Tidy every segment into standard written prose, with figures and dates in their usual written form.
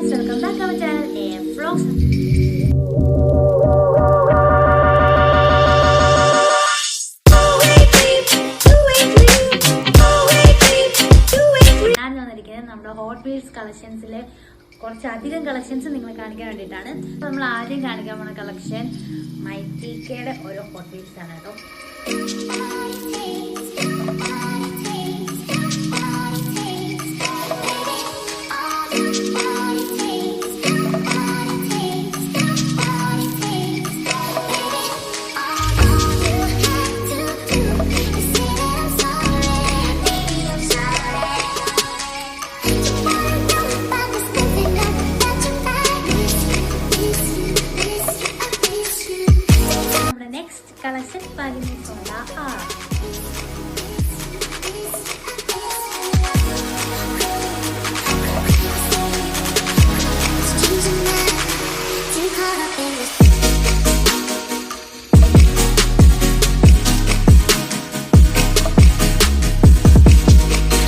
guys, welcome back to our channel AF Vlogs. ഞാൻ വന്നിരിക്കുന്നത് നമ്മുടെ ഹോട്ട് വീൽസ് കളക്ഷൻസിലെ കുറച്ചധികം കളക്ഷൻസ് നിങ്ങളെ കാണിക്കാൻ വേണ്ടിയിട്ടാണ്. നമ്മൾ ആദ്യം കാണിക്കാൻ പോകുന്ന കളക്ഷൻ മൈറ്റിക്കയുടെ ഓരോ ഹോട്ട് വീൽസ് ആണ് കേട്ടോ. Collection Pagini Soda R.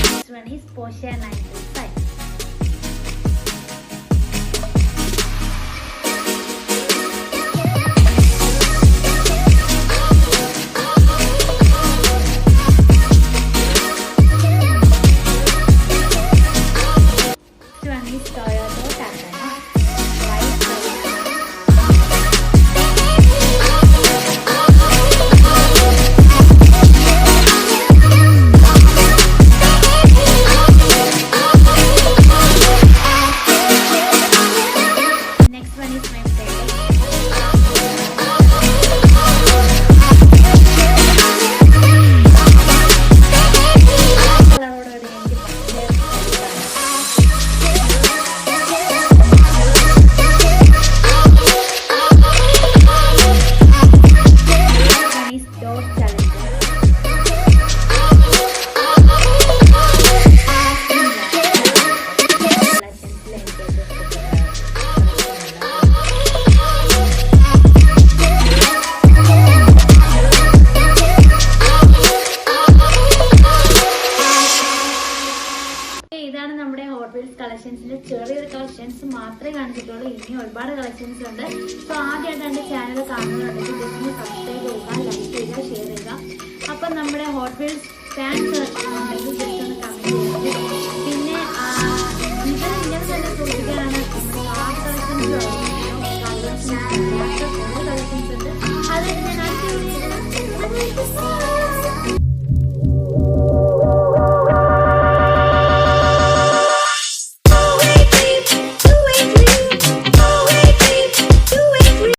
This one is Porsche 935. ഇതാണ് നമ്മുടെ ഹോട്ട് വീൽസ് കളക്ഷൻസിന്റെ ചെറിയൊരു കളക്ഷൻസ് മാത്രമേ കാണിച്ചിട്ടുള്ളൂ. ഇനി ഒരുപാട് കളക്ഷൻസ് ഉണ്ട്. സോ ആദ്യമായിട്ട് എന്റെ ചാനൽ കാണുന്നുണ്ടെങ്കിൽ ജസ്റ്റ് സബ്സ്ക്രൈബ് ചെയ്യുക, ലൈക്ക് ചെയ്യുക, ഷെയർ ചെയ്യുക. അപ്പം നമ്മുടെ ഹോട്ട് വീൽസ് ഫാൻസ് ഉണ്ടെങ്കിൽ ജസ്റ്റ് ഒന്ന് കമന്റ് ചെയ്യുക. പിന്നെ ഇത് ഇങ്ങനെ തന്നെ സൂക്ഷിക്കാനാണ് നമ്മുടെ കാർ കളക്ഷൻസ് കളക്ഷൻസ് ഉണ്ട്. അത് ഞാൻ അടുത്ത